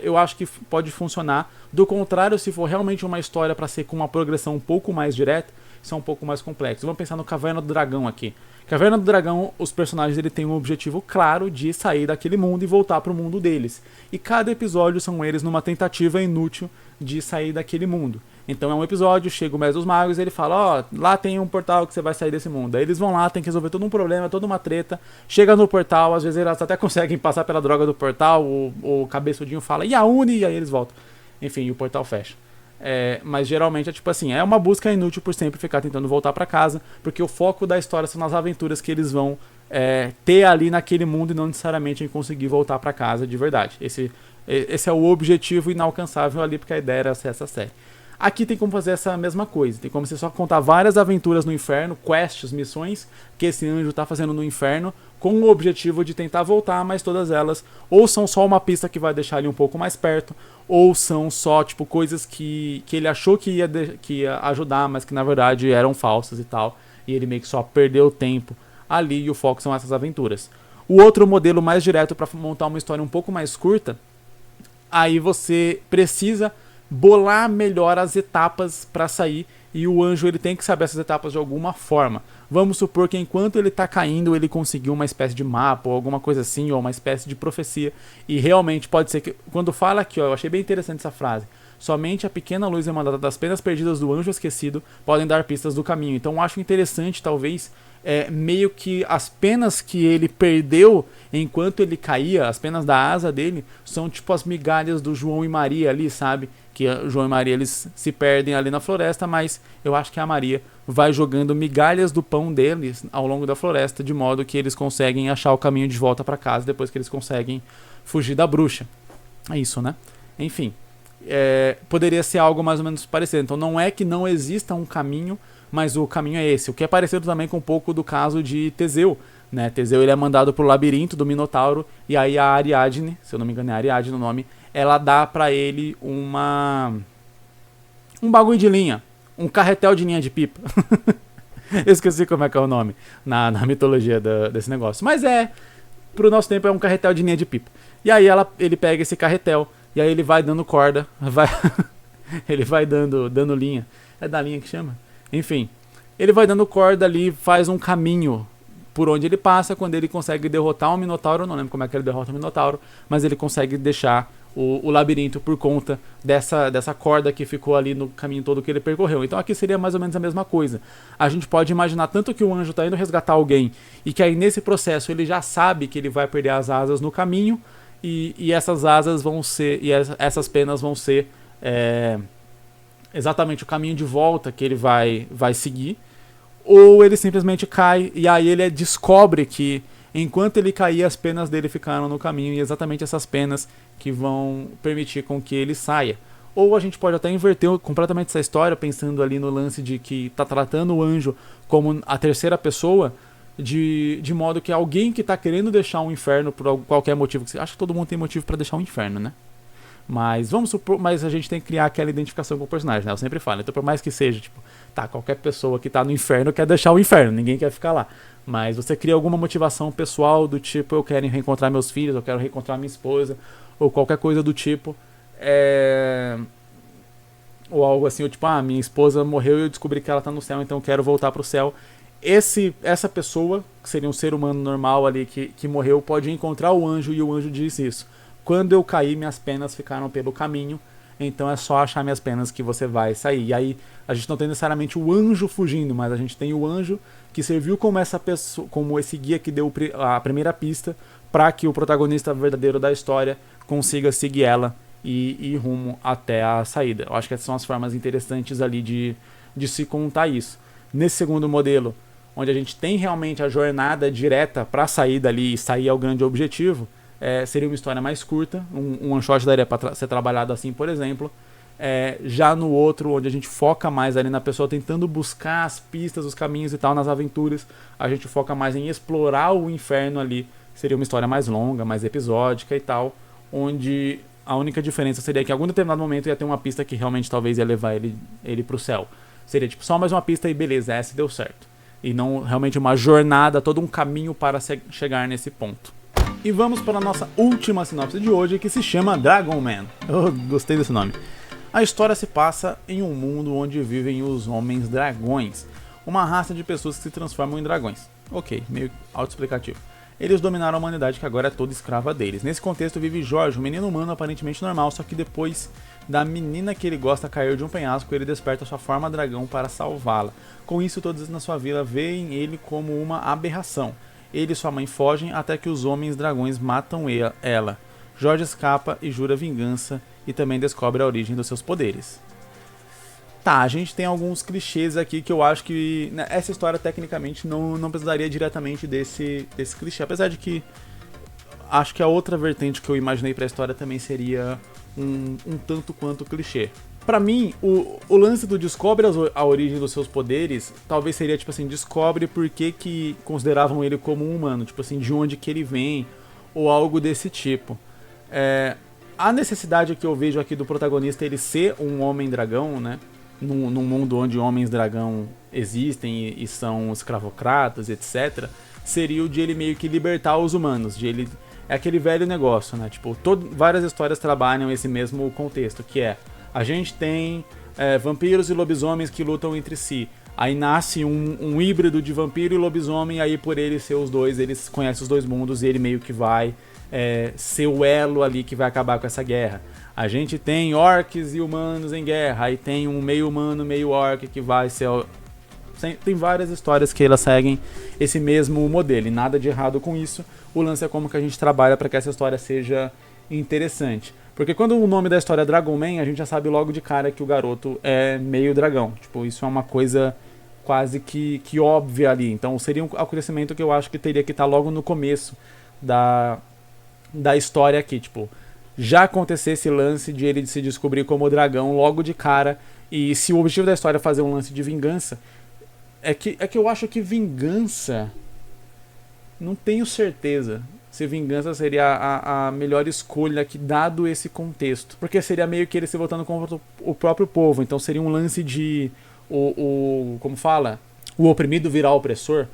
eu acho que pode funcionar. Do contrário, se for realmente uma história para ser com uma progressão um pouco mais direta, isso é um pouco mais complexo. Vamos pensar no Caverna do Dragão aqui. Caverna do Dragão, os personagens têm um objetivo claro de sair daquele mundo e voltar para o mundo deles. E cada episódio são eles numa tentativa inútil de sair daquele mundo. Então é um episódio, chega o Mestre dos Magos e ele fala, lá tem um portal que você vai sair desse mundo. Aí eles vão lá, tem que resolver todo um problema, toda uma treta. Chega no portal, às vezes eles até conseguem passar pela droga do portal, o cabeçudinho fala, e aonde? E aí eles voltam. Enfim, o portal fecha. Mas geralmente é tipo assim, é uma busca inútil por sempre ficar tentando voltar pra casa, porque o foco da história são nas aventuras que eles vão ter ali naquele mundo e não necessariamente em conseguir voltar pra casa de verdade. Esse é o objetivo inalcançável ali, porque a ideia era ser essa série. Aqui tem como fazer essa mesma coisa, tem como você só contar várias aventuras no inferno, quests, missões, que esse anjo tá fazendo no inferno, com o objetivo de tentar voltar, mas todas elas ou são só uma pista que vai deixar ele um pouco mais perto, ou são só tipo coisas que ele achou que ia ajudar, mas que na verdade eram falsas e tal, e ele meio que só perdeu tempo ali, e o foco são essas aventuras. O outro modelo mais direto para montar uma história um pouco mais curta, aí você precisa bolar melhor as etapas para sair, e o anjo ele tem que saber essas etapas de alguma forma. Vamos supor que enquanto ele está caindo, ele conseguiu uma espécie de mapa ou alguma coisa assim, ou uma espécie de profecia, e realmente pode ser que, quando fala aqui, ó, eu achei bem interessante essa frase, somente a pequena luz emanada das penas perdidas do anjo esquecido podem dar pistas do caminho. Então eu acho interessante, talvez, meio que as penas que ele perdeu enquanto ele caía, as penas da asa dele, são tipo as migalhas do João e Maria ali, sabe? Que João e Maria eles se perdem ali na floresta, mas eu acho que a Maria vai jogando migalhas do pão deles ao longo da floresta, de modo que eles conseguem achar o caminho de volta para casa depois que eles conseguem fugir da bruxa. É isso, né? Enfim, poderia ser algo mais ou menos parecido. Então não é que não exista um caminho, mas o caminho é esse. O que é parecido também com um pouco do caso de Teseu, né? Teseu ele é mandado pro labirinto do Minotauro, e aí a Ariadne, se eu não me engano é Ariadne o nome, ela dá pra ele um bagulho de linha, um carretel de linha de pipa. Eu esqueci como é que é o nome na mitologia desse negócio, mas pro nosso tempo é um carretel de linha de pipa. E aí ele pega esse carretel, e aí ele vai dando corda, ele vai dando linha, é da linha que chama? Enfim, ele vai dando corda ali, faz um caminho por onde ele passa, quando ele consegue derrotar um Minotauro, eu não lembro como é que ele derrota o Minotauro, mas ele consegue deixar o labirinto por conta dessa corda que ficou ali no caminho todo que ele percorreu. Então aqui seria mais ou menos a mesma coisa. A gente pode imaginar tanto que o anjo está indo resgatar alguém, e que aí nesse processo ele já sabe que ele vai perder as asas no caminho, e essas asas vão ser, e essas penas vão ser exatamente o caminho de volta que ele vai seguir, ou ele simplesmente cai, e aí ele descobre que enquanto ele caía, as penas dele ficaram no caminho, e exatamente essas penas que vão permitir com que ele saia. Ou a gente pode até inverter completamente essa história, pensando ali no lance de que está tratando o anjo como a terceira pessoa, de modo que alguém que está querendo deixar um inferno por qualquer motivo, acho que todo mundo tem motivo para deixar um inferno, né? Mas vamos supor, mas a gente tem que criar aquela identificação com o personagem, né? Eu sempre falo, então por mais que seja, tipo, tá, qualquer pessoa que tá no inferno quer deixar o inferno, ninguém quer ficar lá. Mas você cria alguma motivação pessoal do tipo, eu quero reencontrar meus filhos, eu quero reencontrar minha esposa, ou qualquer coisa do tipo. Ou algo assim, ou tipo, minha esposa morreu e eu descobri que ela tá no céu, então eu quero voltar pro céu. Essa pessoa, que seria um ser humano normal ali que morreu, pode encontrar o anjo, e o anjo diz isso. Quando eu caí, minhas penas ficaram pelo caminho, então é só achar minhas penas que você vai sair. E aí a gente não tem necessariamente o anjo fugindo, mas a gente tem o anjo que serviu como essa pessoa, como esse guia que deu a primeira pista para que o protagonista verdadeiro da história consiga seguir ela e ir rumo até a saída. Eu acho que essas são as formas interessantes ali de se contar isso. Nesse segundo modelo, onde a gente tem realmente a jornada direta para a saída ali e sair ao grande objetivo, seria uma história mais curta, um one shot daria para ser trabalhado assim, por exemplo. Já no outro, onde a gente foca mais ali na pessoa tentando buscar as pistas, os caminhos e tal, nas aventuras, a gente foca mais em explorar o inferno ali, seria uma história mais longa, mais episódica e tal, onde a única diferença seria que em algum determinado momento ia ter uma pista que realmente talvez ia levar ele pro céu. Seria tipo só mais uma pista e beleza, essa deu certo. E não realmente uma jornada, todo um caminho para chegar nesse ponto. E vamos para a nossa última sinopse de hoje, que se chama Dragon Man. Eu gostei desse nome. A história se passa em um mundo onde vivem os homens dragões, uma raça de pessoas que se transformam em dragões. Ok, meio autoexplicativo. Eles dominaram a humanidade, que agora é toda escrava deles. Nesse contexto vive Jorge, um menino humano aparentemente normal, só que depois da menina que ele gosta cair de um penhasco, ele desperta sua forma dragão para salvá-la. Com isso, todos na sua vila veem ele como uma aberração. Ele e sua mãe fogem até que os homens dragões matam ela. Jorge escapa e jura vingança, e também descobre a origem dos seus poderes. Tá, a gente tem alguns clichês aqui que eu acho que essa história tecnicamente não precisaria diretamente desse clichê, apesar de que acho que a outra vertente que eu imaginei pra história também seria um tanto quanto clichê. Pra mim, o lance do descobre a origem dos seus poderes, talvez seria, tipo assim, descobre por que consideravam ele como um humano, tipo assim, de onde que ele vem, ou algo desse tipo. A necessidade que eu vejo aqui do protagonista ele ser um homem-dragão, né, num mundo onde homens-dragão existem e são escravocratas, etc., seria o de ele meio que libertar os humanos, de ele... É aquele velho negócio, né, tipo, várias histórias trabalham esse mesmo contexto, que é a gente tem vampiros e lobisomens que lutam entre si. Aí nasce um híbrido de vampiro e lobisomem, aí por ele ser os dois, eles conhecem os dois mundos e ele meio que vai ser o elo ali que vai acabar com essa guerra. A gente tem orcs e humanos em guerra, aí tem um meio humano, meio orc que vai ser... Tem várias histórias que elas seguem esse mesmo modelo, e nada de errado com isso. O lance é como que a gente trabalha para que essa história seja interessante. Porque quando o nome da história é Dragon Man, a gente já sabe logo de cara que o garoto é meio dragão. Tipo, isso é uma coisa quase que óbvia ali. Então seria um acontecimento que eu acho que teria que estar logo no começo da história aqui. Tipo, já acontecesse esse lance de ele se descobrir como dragão logo de cara. E se o objetivo da história é fazer um lance de vingança, é que eu acho que vingança... Não tenho certeza se vingança seria a melhor escolha aqui, dado esse contexto. Porque seria meio que ele se voltando contra o próprio povo. Então seria um lance de... como fala? O oprimido virar opressor.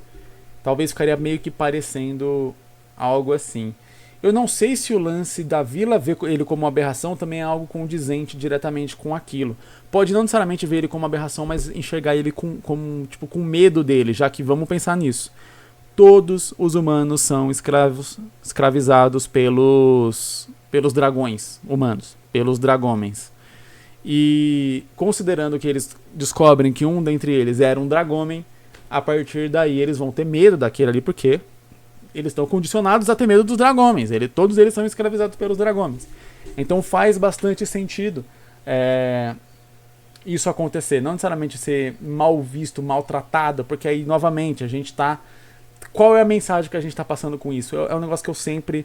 Talvez ficaria meio que parecendo algo assim. Eu não sei se o lance da vila ver ele como uma aberração também é algo condizente diretamente com aquilo. Pode não necessariamente ver ele como uma aberração, mas enxergar ele com medo dele, já que vamos pensar nisso. Todos os humanos são escravizados pelos dragões humanos, pelos dragomens. E considerando que eles descobrem que um dentre eles era um dragomem, a partir daí eles vão ter medo daquele ali, porque eles estão condicionados a ter medo dos dragomens. Todos eles são escravizados pelos dragomens. Então faz bastante sentido isso acontecer. Não necessariamente ser mal visto, maltratado, porque aí novamente a gente está... Qual é a mensagem que a gente está passando com isso? É um negócio que eu sempre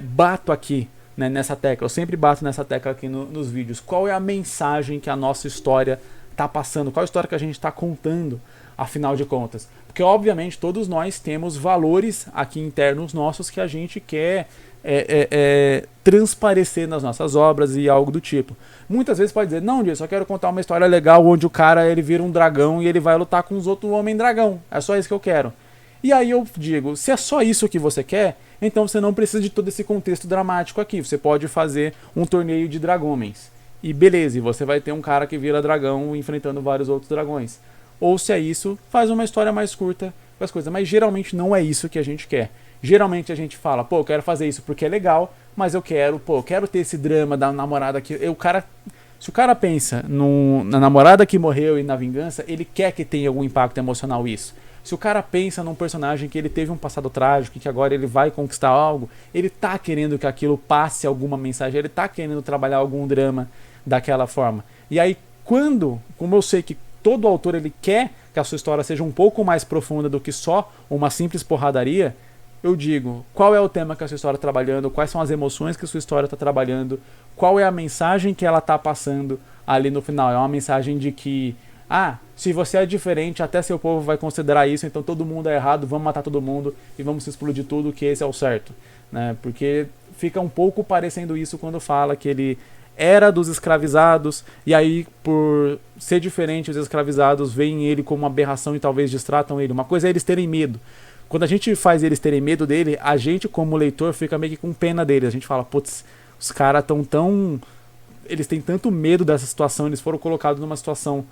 bato aqui, né, nessa tecla. Eu sempre bato nessa tecla aqui nos vídeos. Qual é a mensagem que a nossa história está passando? Qual é a história que a gente está contando, afinal de contas? Porque, obviamente, todos nós temos valores aqui internos nossos que a gente quer transparecer nas nossas obras e algo do tipo. Muitas vezes pode dizer, não, Dias, só quero contar uma história legal onde o cara ele vira um dragão e ele vai lutar com os outros homem-dragão. É só isso que eu quero. E aí eu digo, se é só isso que você quer, então você não precisa de todo esse contexto dramático aqui. Você pode fazer um torneio de dragomens. E beleza, e você vai ter um cara que vira dragão enfrentando vários outros dragões. Ou se é isso, faz uma história mais curta com as coisas. Mas geralmente não é isso que a gente quer. Geralmente a gente fala, eu quero fazer isso porque é legal, mas eu quero ter esse drama da namorada que... Se o cara pensa na namorada que morreu e na vingança, ele quer que tenha algum impacto emocional isso. Se o cara pensa num personagem que ele teve um passado trágico e que agora ele vai conquistar algo, ele tá querendo que aquilo passe alguma mensagem, ele tá querendo trabalhar algum drama daquela forma. E aí, como eu sei que todo autor ele quer que a sua história seja um pouco mais profunda do que só uma simples porradaria, eu digo, qual é o tema que a sua história está trabalhando, quais são as emoções que a sua história está trabalhando, qual é a mensagem que ela está passando ali no final. É uma mensagem de que, se você é diferente, até seu povo vai considerar isso, então todo mundo é errado, vamos matar todo mundo e vamos explodir tudo, que esse é o certo. Né? Porque fica um pouco parecendo isso quando fala que ele era dos escravizados, e aí por ser diferente, os escravizados veem ele como uma aberração e talvez distratam ele. Uma coisa é eles terem medo. Quando a gente faz eles terem medo dele, a gente como leitor fica meio que com pena deles. A gente fala, putz, os caras estão tão... Eles têm tanto medo dessa situação, eles foram colocados numa situação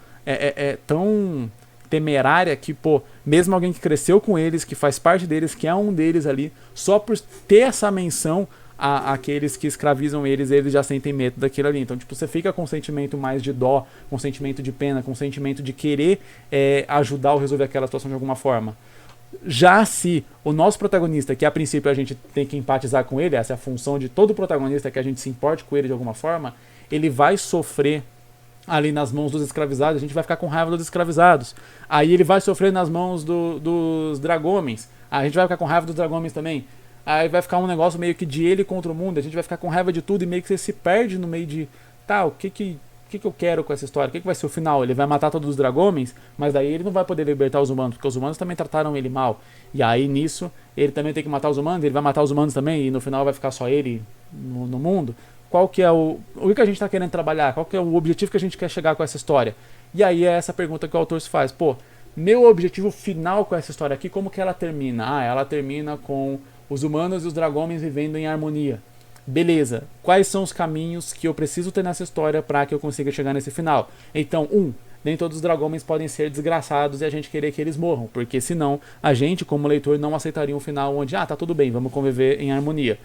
tão temerária que, mesmo alguém que cresceu com eles, que faz parte deles, que é um deles ali, só por ter essa menção àqueles que escravizam eles já sentem medo daquilo ali. Então, você fica com um sentimento mais de dó, com um sentimento de pena, com um sentimento de querer ajudar ou resolver aquela situação de alguma forma. Já se o nosso protagonista, que a princípio a gente tem que empatizar com ele, essa é a função de todo protagonista, que a gente se importe com ele de alguma forma, ele vai sofrer ali nas mãos dos escravizados, a gente vai ficar com raiva dos escravizados. Aí ele vai sofrer nas mãos dos dragomens, a gente vai ficar com raiva dos dragomens também. Aí vai ficar um negócio meio que de ele contra o mundo, a gente vai ficar com raiva de tudo e meio que você se perde no meio de, o que que eu quero com essa história? O que vai ser o final? Ele vai matar todos os dragões, mas daí ele não vai poder libertar os humanos, porque os humanos também trataram ele mal. E aí nisso, ele também tem que matar os humanos, ele vai matar os humanos também, e no final vai ficar só ele no mundo. Qual que é o que a gente está querendo trabalhar? Qual que é o objetivo que a gente quer chegar com essa história? E aí é essa pergunta que o autor se faz. Pô, meu objetivo final com essa história aqui, como que ela termina? Ela termina com os humanos e os dragões vivendo em harmonia. Beleza, quais são os caminhos que eu preciso ter nessa história para que eu consiga chegar nesse final? Então, nem todos os dragões podem ser desgraçados e a gente querer que eles morram, porque senão a gente, como leitor, não aceitaria um final onde, tá tudo bem, vamos conviver em harmonia.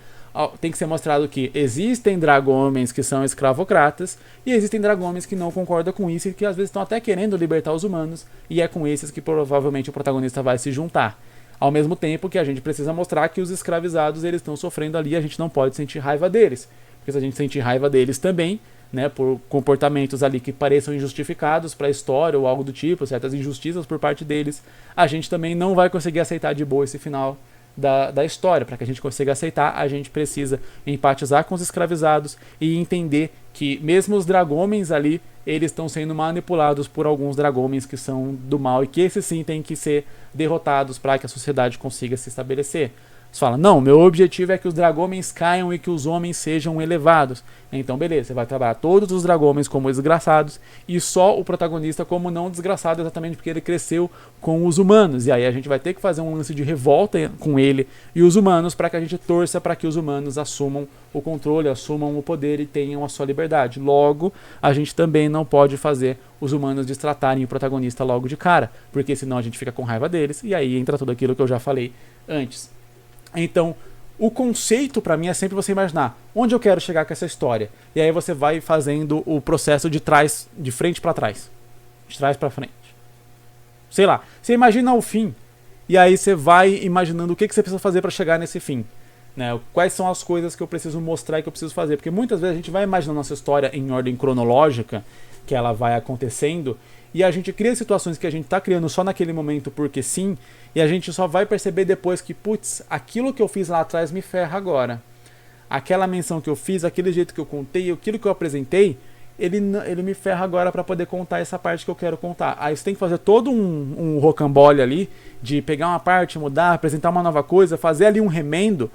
Tem que ser mostrado que existem dragões que são escravocratas e existem dragões que não concordam com isso e que às vezes estão até querendo libertar os humanos, e é com esses que provavelmente o protagonista vai se juntar. Ao mesmo tempo que a gente precisa mostrar que os escravizados eles estão sofrendo ali, a gente não pode sentir raiva deles, porque se a gente sentir raiva deles também, né, por comportamentos ali que pareçam injustificados para a história ou algo do tipo, certas injustiças por parte deles, a gente também não vai conseguir aceitar de boa esse final da história. Para que a gente consiga aceitar, a gente precisa empatizar com os escravizados e entender que mesmo os dragões ali, eles estão sendo manipulados por alguns dragões que são do mal e que esses sim têm que ser derrotados para que a sociedade consiga se estabelecer. Você fala, não, meu objetivo é que os dragões caiam e que os homens sejam elevados. Então beleza, você vai trabalhar todos os dragões como desgraçados e só o protagonista como não desgraçado, exatamente porque ele cresceu com os humanos. E aí a gente vai ter que fazer um lance de revolta com ele e os humanos para que a gente torça para que os humanos assumam o controle, assumam o poder e tenham a sua liberdade. Logo, a gente também não pode fazer os humanos destratarem o protagonista logo de cara, porque senão a gente fica com raiva deles e aí entra tudo aquilo que eu já falei antes. Então, o conceito para mim é sempre você imaginar onde eu quero chegar com essa história. E aí você vai fazendo o processo de frente para trás. De trás para frente. Sei lá, você imagina o fim e aí você vai imaginando o que você precisa fazer para chegar nesse fim. Né? Quais são as coisas que eu preciso mostrar e que eu preciso fazer. Porque muitas vezes a gente vai imaginando nossa história em ordem cronológica, que ela vai acontecendo, e a gente cria situações que a gente está criando só naquele momento porque sim, e a gente só vai perceber depois que, putz, aquilo que eu fiz lá atrás me ferra agora. Aquela menção que eu fiz, aquele jeito que eu contei, aquilo que eu apresentei, ele me ferra agora para poder contar essa parte que eu quero contar. Aí você tem que fazer todo um rocambole ali, de pegar uma parte, mudar, apresentar uma nova coisa, fazer ali um remendo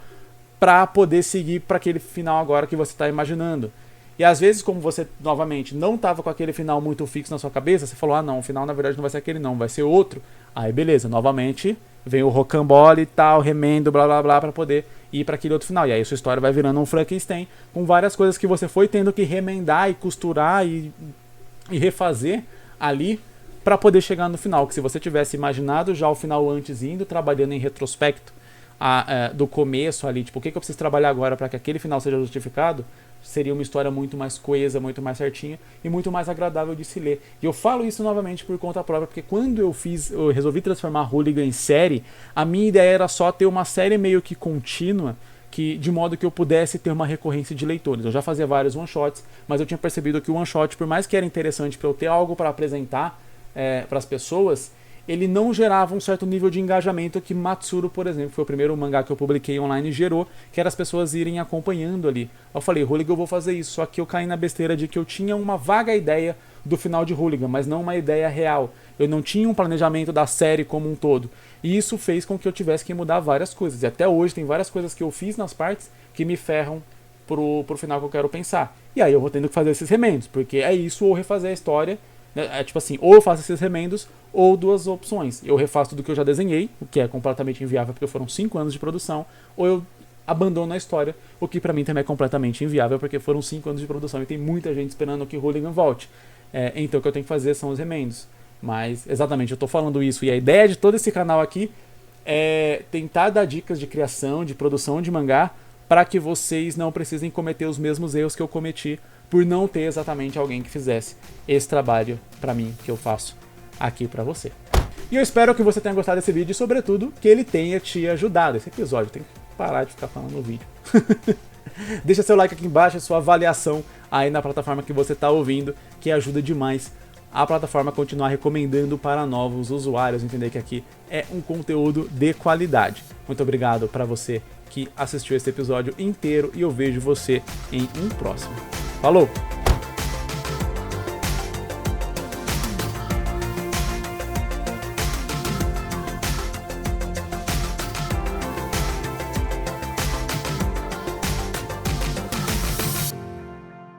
para poder seguir para aquele final agora que você está imaginando. E às vezes, como você, novamente, não estava com aquele final muito fixo na sua cabeça, você falou, não, o final na verdade não vai ser aquele não, vai ser outro. Aí beleza, novamente vem o rocambole e tal, remendo, blá blá blá, para poder ir para aquele outro final. E aí a sua história vai virando um Frankenstein com várias coisas que você foi tendo que remendar e costurar e refazer ali para poder chegar no final. Que se você tivesse imaginado já o final antes, indo trabalhando em retrospecto do começo ali, tipo, o que eu preciso trabalhar agora para que aquele final seja justificado, seria uma história muito mais coesa, muito mais certinha e muito mais agradável de se ler. E eu falo isso novamente por conta própria, porque quando eu resolvi transformar Hooligan em série, a minha ideia era só ter uma série meio que contínua, de modo que eu pudesse ter uma recorrência de leitores. Eu já fazia vários one-shots, mas eu tinha percebido que o one-shot, por mais que era interessante para eu ter algo para apresentar para as pessoas, ele não gerava um certo nível de engajamento que Matsuru, por exemplo, foi o primeiro mangá que eu publiquei online e gerou, que era as pessoas irem acompanhando ali. Eu falei, Hooligan, eu vou fazer isso, só que eu caí na besteira de que eu tinha uma vaga ideia do final de Hooligan, mas não uma ideia real. Eu não tinha um planejamento da série como um todo. E isso fez com que eu tivesse que mudar várias coisas. E até hoje tem várias coisas que eu fiz nas partes que me ferram pro final que eu quero pensar. E aí eu vou tendo que fazer esses remendos, porque é isso ou refazer a história. É tipo assim, ou eu faço esses remendos, ou duas opções. Eu refaço tudo que eu já desenhei, o que é completamente inviável porque foram 5 anos de produção, ou eu abandono a história, o que pra mim também é completamente inviável porque foram 5 anos de produção e tem muita gente esperando que Hooligan volte. Então o que eu tenho que fazer são os remendos. Mas, exatamente, eu tô falando isso, e a ideia de todo esse canal aqui é tentar dar dicas de criação, de produção de mangá, para que vocês não precisem cometer os mesmos erros que eu cometi por não ter exatamente alguém que fizesse esse trabalho pra mim, que eu faço aqui pra você. E eu espero que você tenha gostado desse vídeo e, sobretudo, que ele tenha te ajudado. Esse episódio tem que parar de ficar falando no vídeo. Deixa seu like aqui embaixo, sua avaliação aí na plataforma que você está ouvindo, que ajuda demais a plataforma a continuar recomendando para novos usuários, entender que aqui é um conteúdo de qualidade. Muito obrigado para você que assistiu esse episódio inteiro e eu vejo você em um próximo. Falou!